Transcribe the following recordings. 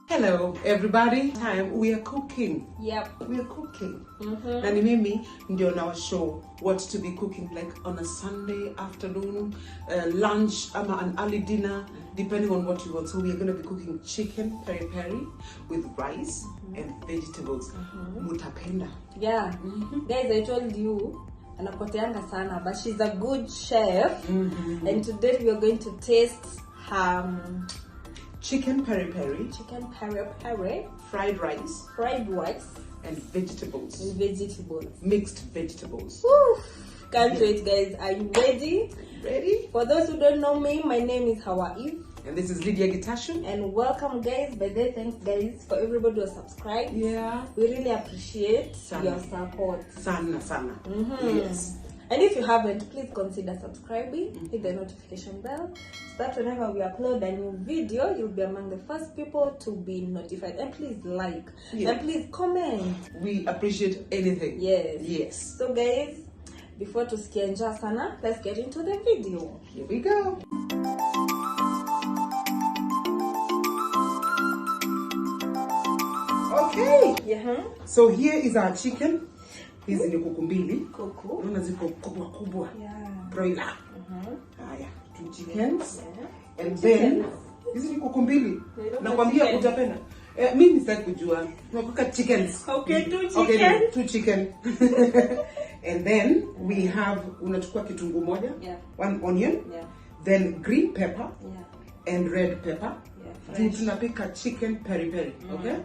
Hello everybody. We are cooking. Yep. We are cooking. Na ni mimi ndio na show what to be cooking like on a Sunday afternoon, lunch ama an early dinner, depending on what you want. So we are going to be cooking chicken peri peri with rice and vegetables. Mutapenda. Yeah. Guys, I told you anapoteanga sana, but she's a good chef. And today we are going to taste chicken peri peri, fried rice, and vegetables. Mixed vegetables. Woo! Can't wait, guys. Are you ready? Ready? For those who don't know me, my name is Hawaii. And this is Lydia Gitashu. And welcome, guys. By the way, thanks, guys, for everybody who has subscribed. Yeah. We really appreciate your support. Sana. Yes. And if you haven't, please consider subscribing, hit the notification bell, so that whenever we upload a new video, you'll be among the first people to be notified. And please like, and please comment. We appreciate anything. Yes. So guys, before to sikia sana, let's get into the video. Here we go. Okay. So here is our chicken. Hizi ni kuku mbili. Kuku. Unaona ziko kubwa. Broiler. Haya, 2 chickens. And then hizi ni kuku mbili. Nakwambia utapenda. Mimi sitaki kujua. Nakuka chickens. Okay, 2 chickens. Okay, 2 chicken. And then we have unachukua kitunguu moja, 1 onion, then green pepper, and red pepper. Tunapika chicken peri peri, okay?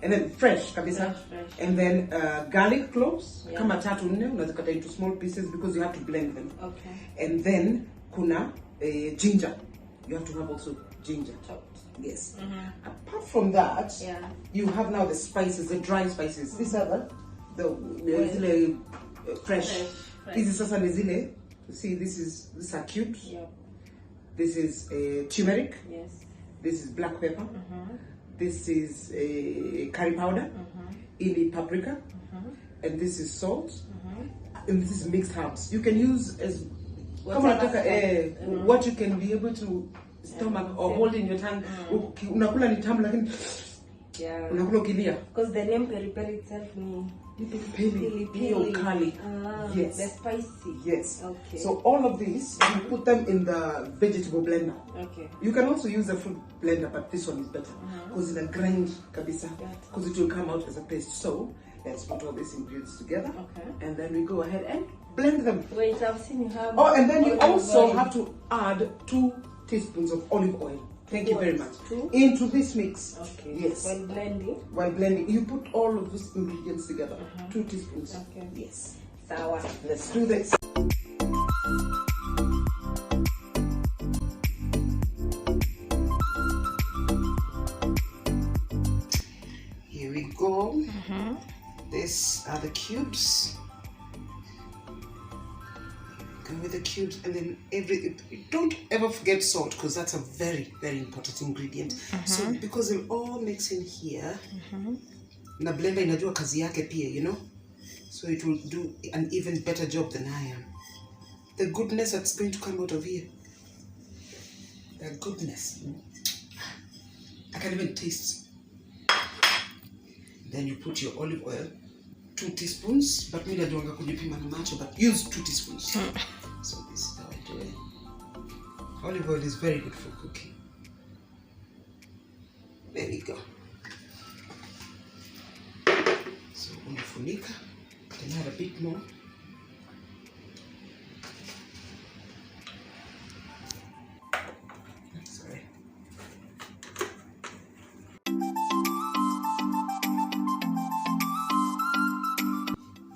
And then fresh kabisa. And then garlic cloves, kama 3-4 unazikata into small pieces because you have to blend them. Okay. And then kuna ginger. You have to have also ginger. Yes. Apart from that, you have now the spices, the dry spices. These are the fresh. This is sasa zile. See, these are cubes. This is turmeric. This is black pepper. This is curry powder, ili paprika, and this is salt, and this is mixed herbs. You can use as what you can be able to stomach or hold in your tongue. Unakula ni tamu lakini unakula ukilia. Because the name peri peri itself means pili kali. Yes. The spicy. Yes. Okay. So all of these, you put them in the vegetable blender. Okay. You can also use a fruit blender, but this one is better because it'll grind kabisa, because it will come out as a paste. So let's put all these ingredients together, and then we go ahead and blend them. Wait, I've seen you have. Oh, and then you also have to add 2 teaspoons of olive oil. Thank you very much. Into this mix. Okay. Yes. While blending, you put all of these ingredients together. 2 teaspoons. Okay. Yes. Sour. Let's do this. Here we go. These are the cubes. Go with the cubes, and then don't ever forget salt, because that's a very, very important ingredient. So because it'll all mix in here, na blender inajua kazi yake pia, you know, so it will do an even better job than I am. The goodness that's going to come out of here, the goodness, I can even taste. Then you put your olive oil, 2 teaspoons, but me najuanga kujipima na macho, but use 2 teaspoons. So this is how I do it. Olive oil is very good for cooking. There we go. So unafunika, then add a bit more. Sorry.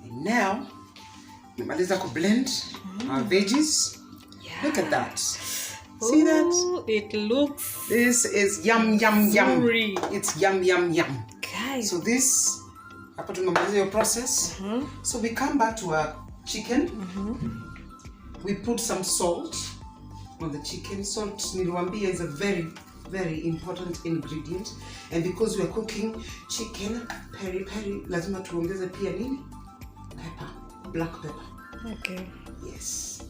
And now, nimaliza ku blend our veggies. Look at that. See that? It looks. This is yum. It's yum. Guys. So this, hapa tumemaliza your process. So we come back to our chicken. We put some salt on the chicken. Salt, niliwaambia, is a very, very important ingredient. And because we are cooking chicken peri peri, lazima tuongeze pia nini? Pepper, black pepper. Okay. Yes.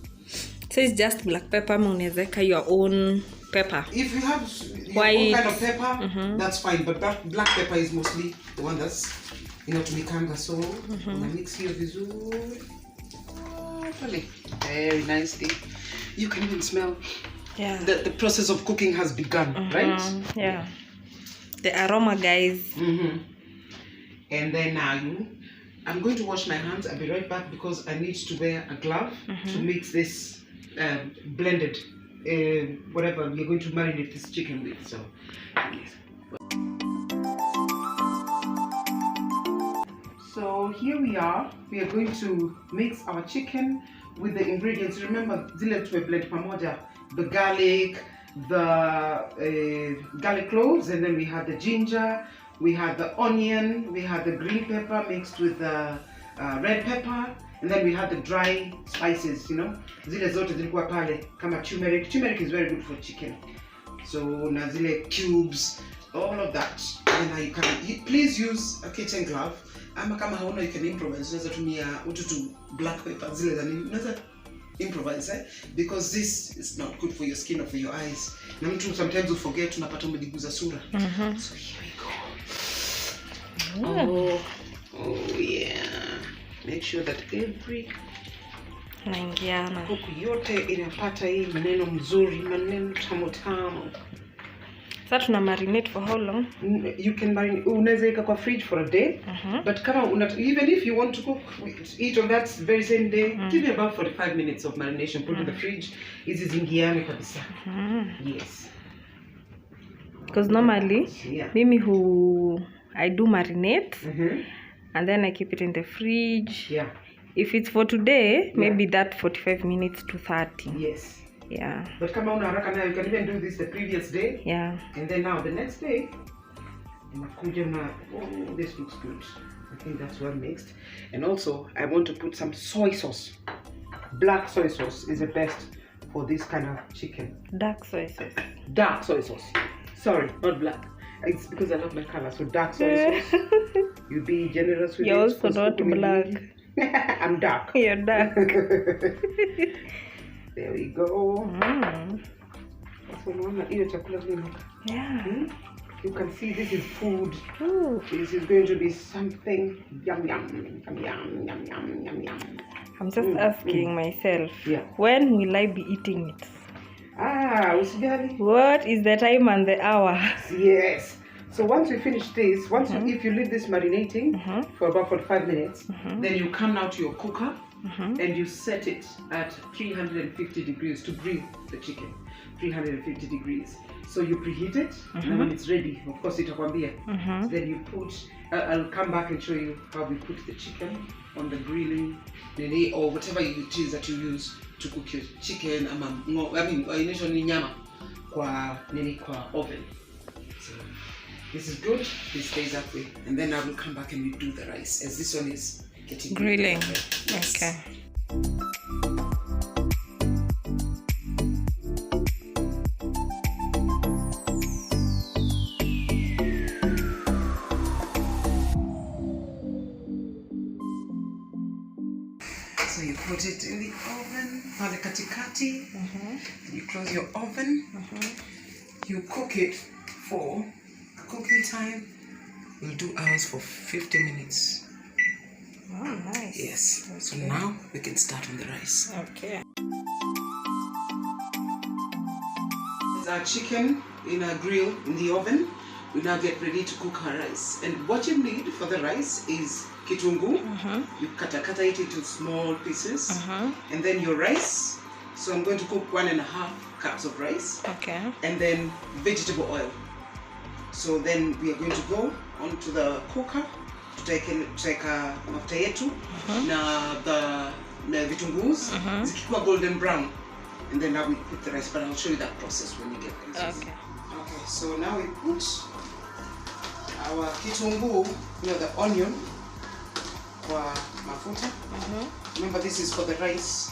So it's just black pepper, unaweza your own pepper. If you have white kind of pepper, that's fine. But black pepper is mostly the one that's inatumikanga. So una mix hiyo vizuri. Very nicely. You can even smell. Yeah. The process of cooking has begun, right? Yeah. The aroma, guys. And then I'm going to wash my hands. I'll be right back because I need to wear a glove to mix this blended whatever we're going to marinate this chicken with. So yes. So here we are. We are going to mix our chicken with the ingredients. Remember, zile tumeblend pamoja, the garlic, the garlic cloves, and then we had the ginger, we had the onion, we had the green pepper mixed with the red pepper, and then we had the dry spices, zile zote zilikuwa pale kama turmeric. Turmeric is very good for chicken. So na zile cubes, all of that. And then you can please use a kitchen glove. Ama kama hauna, you can improvise. Unaweza tumia ututu black pepper zile za nini. Unaweza improvise, because this is not good for your skin or for your eyes. Na mtu sometimes you forget, unapata umeliguza sura. So here we go. Oh yeah. Make sure that every naingiana kuku yote inapata hii maneno mzuri, maneno tamu tamu. Sasa tuna marinate for how long? You can marinate. Unaweza ika kwa fridge for a day. But kama even if you want to cook, eat on that very same day, give me about 45 minutes of marination. Put in the fridge. Hizi zingiane kabisa. Yes. Because normally, mimi I do marinate, and then I keep it in the fridge. Yeah. If it's for today, maybe that 45 minutes to 30. Yes. Yeah. But come on, now you can even do this the previous day. Yeah. And then now the next day, this looks good. I think that's well mixed. And also, I want to put some soy sauce. Black soy sauce is the best for this kind of chicken. Dark soy sauce. Dark soy sauce. Sorry, not black. It's because I love my color. So dark soy sauce. You be generous with it. You're also not black. I'm dark. You're dark. There we go. Yeah. You can see this is food. Ooh. This is going to be something yum yum yum yum yum yum yum yum. I'm just asking myself, Yeah. when will I be eating it? Usijali. What is the time and the hour? Yes. So once we finish this, if you leave this marinating for about 45 minutes, then you come now to your cooker and you set it at 350 degrees to grill the chicken. 350 degrees. So you preheat it, and when it's ready, of course itakwambia. Then you put, I'll come back and show you how we put the chicken on the grilling, or whatever it is that you use to cook your chicken. Initially nyama kwa oven. So this is good. This stays that way, and then I will come back and we do the rice, as this one is getting grilling. Yes. Okay. So you put it in the oven, pale katikati, you close your oven, you cook it for cooking time. We'll do ours for 50 minutes. Oh, nice. Yes. Okay. So now we can start on the rice. Okay. There's our chicken in a grill in the oven. We now get ready to cook our rice. And what you need for the rice is kitungu. You cut it into small pieces. And then your rice. So I'm going to cook 1.5 cups of rice. Okay. And then vegetable oil. So then we are going to go onto the cooker to take mafuta yetu na the vitungus zikikuwa golden brown, and then now we put the rice. But I'll show you that process when you get there. Okay. Okay. So now we put our kitungu, the onion, kwa mafuta. Remember, this is for the rice.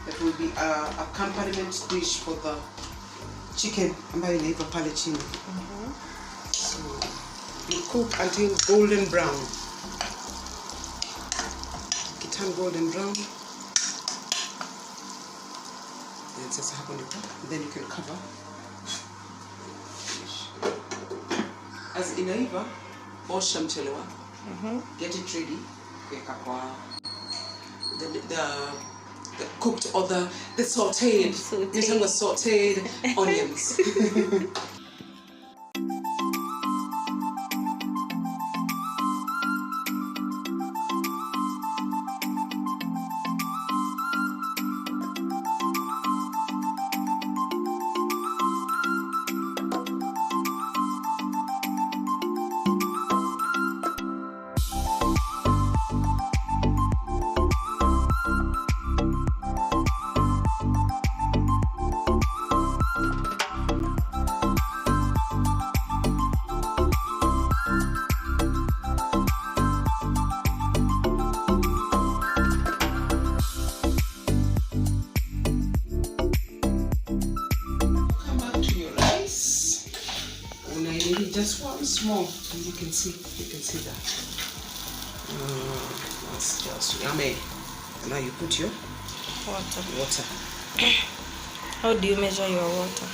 That will be a accompaniment dish for the chicken ambayo inaiva pale chini. So you cook until golden brown. Turn golden brown. Then sasa hapo ndipo. Then you can cover. as inaiva, osha mchele wako. Get it ready. The cooked or the sauteed. You're talking about sauteed onions. Just one small, and you can see that. That's just yummy. And now you put your water. How do you measure your water?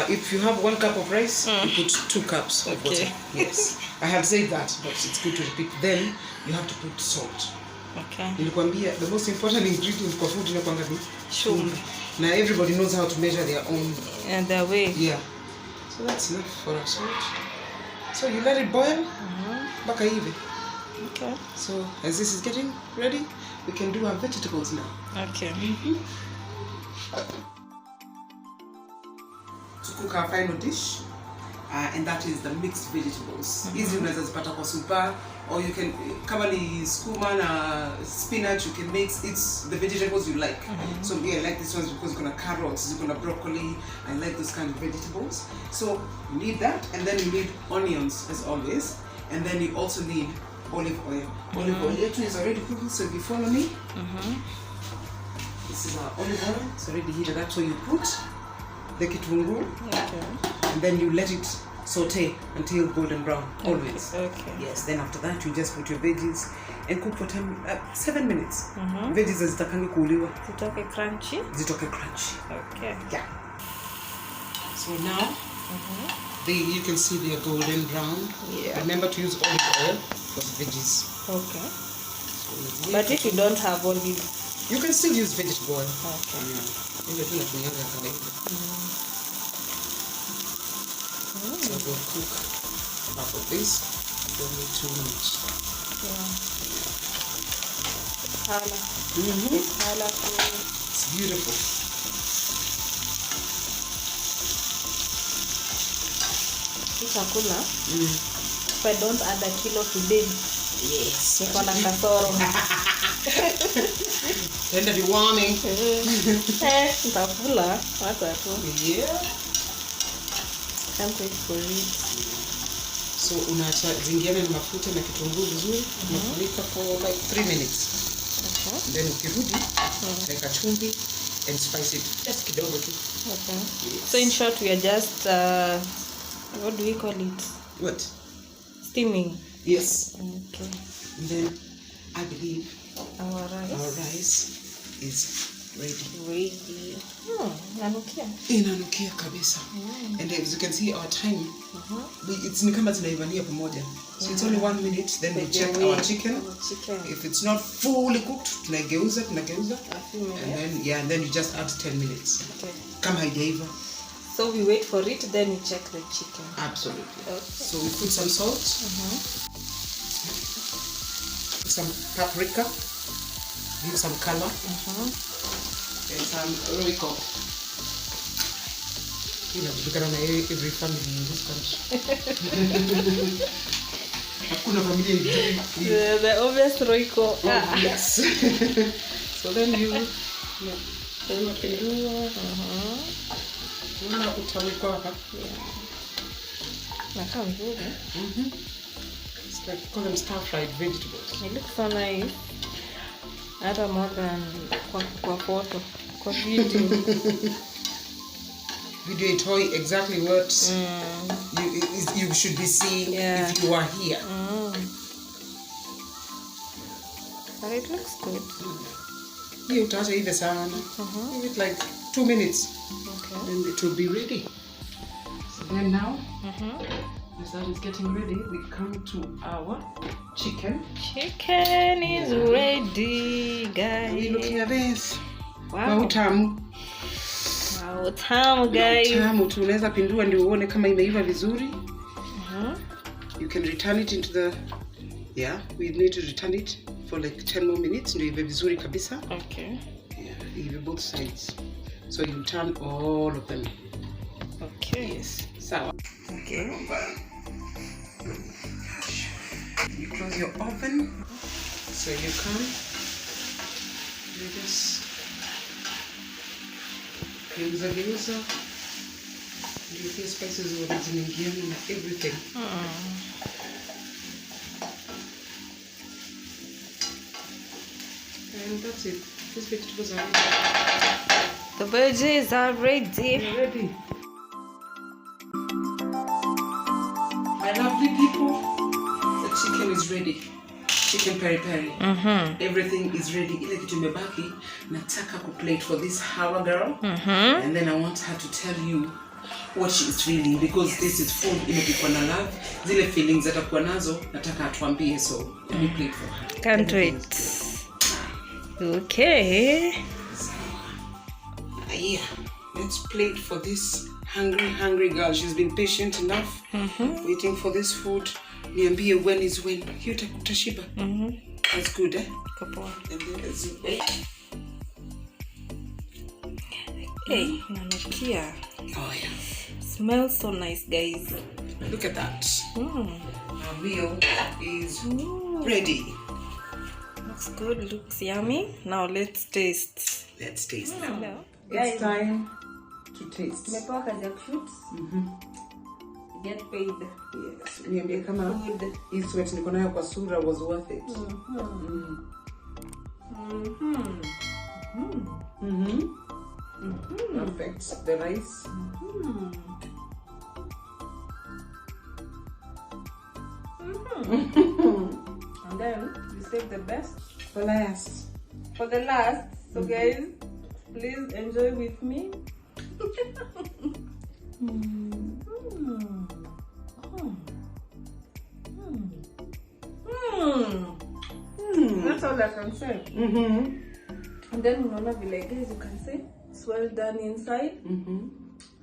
If you have 1 cup of rice, you put 2 cups of water. Yes, I have said that, but it's good to repeat. Then you have to put salt. Okay. The most important ingredient for food is sugar. Now everybody knows how to measure their own. And their way. Yeah. So that's enough for our salt. So you let it boil. Baka hivi. Okay. So as this is getting ready, we can do our vegetables now. Okay. To cook our final dish, and that is the mixed vegetables. Easy unaweza zipata kwa super, or you can, kama ni skuma na spinach, you can mix. It's the vegetables you like. So yeah, I like this ones because you're gonna carrots, you're gonna broccoli. I like those kind of vegetables. So you need that, and then you need onions as always, and then you also need olive oil. Olive oil is already cooking, so if you follow me, this is our olive oil. It's already heated up, so you put the kitunguu, and then you let it saute until golden brown, always. Okay. Yes, then after that you just put your veggies and cook for 7 minutes. Veggies zitakangi kuuliwa. Zitoke crunchy. Okay. Yeah. So now, you can see they are golden brown. Yeah. Remember to use olive oil for the veggies. Okay. So but if you don't have olive, you can still use vegetable oil. Okay. So we'll cook half of this. Don't need too much. It's beautiful. If I don't add a kilo today, yes, niko na kasoro. Tenda be warming. Nitakula hata tu. Yeah. Can't wait for it. So unaacha zingiane na mafuta na kitunguu vizuri, unafunika for like 3 minutes. Okay. And then ukirudi, weka chumvi and spice it just kidogo tu. Okay. Yes. So in short, we are just what do we call it? What? Steaming. Yes. Okay. And then I believe our rice is ready. Inanukia kabisa. And as you can see, our time, it's ni kama zinaivania pamoja. So it's only 1 minute, then we check our chicken. If it's not fully cooked, tunageuza. And then you just add 10 minutes. Okay. Kama haijaiva. So we wait for it, then we check the chicken. Absolutely. Okay. So we put some salt, some paprika, give some color, and some roiko. You know, because every family in this country. The obvious roiko. Yes. So then you can do. It's like call them stir-fried vegetables. It looks so nice. Hata more than kwa photo, kwa video. Video it exactly what you should be seeing if you are here. But it looks good. You touch it sana. Give it like 2 minutes. Okay. And it will be ready. So then now As that is getting ready, we come to our chicken. Chicken is ready, guys. Are you looking at this? Wow. Tamu. Wow, tamu, guys. Tamu, tunaweza pindua ndio uone kama imeiva vizuri. You can return it into the... Yeah, we need to return it for like 10 more minutes ndio ive vizuri kabisa. Okay. Yeah, ive both sides. So you turn all of them. Okay. Yes. Sawa. Okay. You close your oven. So you can just geuza. You feel spices already zinaingiana na everything. And that's it. These vegetables are ready. The veggies are ready. They're ready. My lovely people, the chicken is ready. Chicken peri-peri. Everything is ready. Ile kitu imebaki, nataka kuplate for this Hawa girl. And then I want her to tell you what she is feeling, because this is food imepikwa na love. Zile feelings atakuwa nazo, nataka atuambie, so let me plate for her. Can't wait. Okay. Yeah, let's plate for this hungry girl. She's been patient enough, waiting for this food. Niambie when is when. Hiyo utashiba. That's good, eh? Kapoa. And then let's do Hey, nanukia. Oh yeah. Smells so nice, guys. Look at that. Our meal is ready. Looks good, looks yummy. Now let's taste. Let's taste. Hello. It's time to taste. Tumepewa kazi ya kushoot. Get paid. Yes. Niambie kama hii sweat niko nayo kwa sura was worth it. Perfect. The rice. And then we save the best For last. for the last. So guys, please enjoy with me. That's all I can say. And then unaona vile, guys, you can see it's well done inside.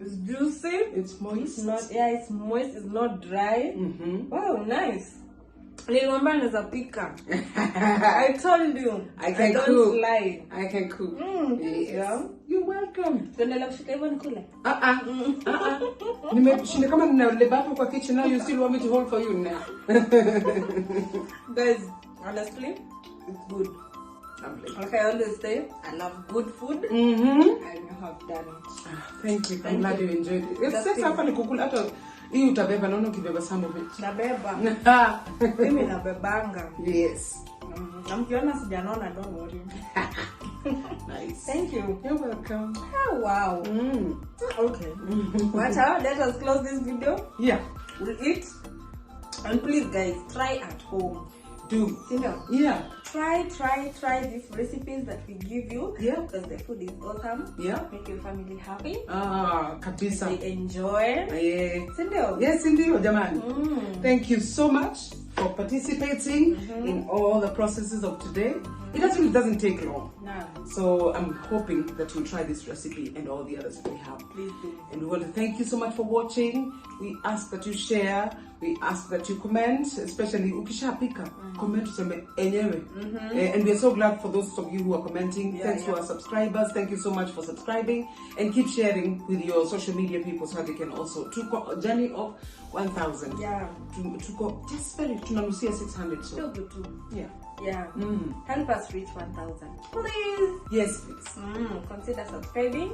It's juicy. It's moist. It's not, it's moist. It's not dry. Wow, nice. Nilikwambia naweza pika. I told you. I can don't cook. lie. I can cook. Yes. Yeah. You're welcome. Tuendelea kushika hivyo nikule. Nimeshinda kama ninaleba hapo kwa kitchen, now you still want me to hold for you now. Guys, honestly, It's good. like I always say, I love good food. And you have done it. Thank you. I'm glad you enjoyed it. Sasa hapa ni kukula hata hii utabeba, naona ukibeba some of it. Nabeba. Mimi nabebanga. Yes. Na mkiona sijanona, don't worry. Nice. Thank you. You're welcome. Oh, wow. Okay. Let us close this video. Yeah. We'll eat. And please, guys, try at home. Do. Yeah. Try these recipes that we give you. Yeah. Because the food is awesome. Yeah. Make your family happy. Kabisa. They enjoy. Yeah. Sindio? Yes, indeed, jamani. Thank you so much for participating in all the processes of today. It actually doesn't take long. No. So I'm hoping that you'll try this recipe and all the others that we have. Please do. And we want to thank you so much for watching. We ask that you share. We ask that you comment, especially ukishapika. Comment useme enyewe. And we are so glad for those of you who are commenting. Thanks to our subscribers. Thank you so much for subscribing. And keep sharing with your social media people so they can also a journey of 1,000. Yeah. To go just very tunanusia 600. So Still good too. yeah. Yeah. Help us reach 1,000. Please. Yes, please. Consider subscribing.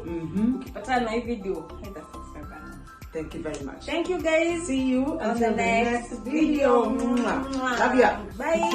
Ukipata na hii video, hit the subscribe button. Thank you very much. Thank you, guys. See you on the next video. Love ya. Bye.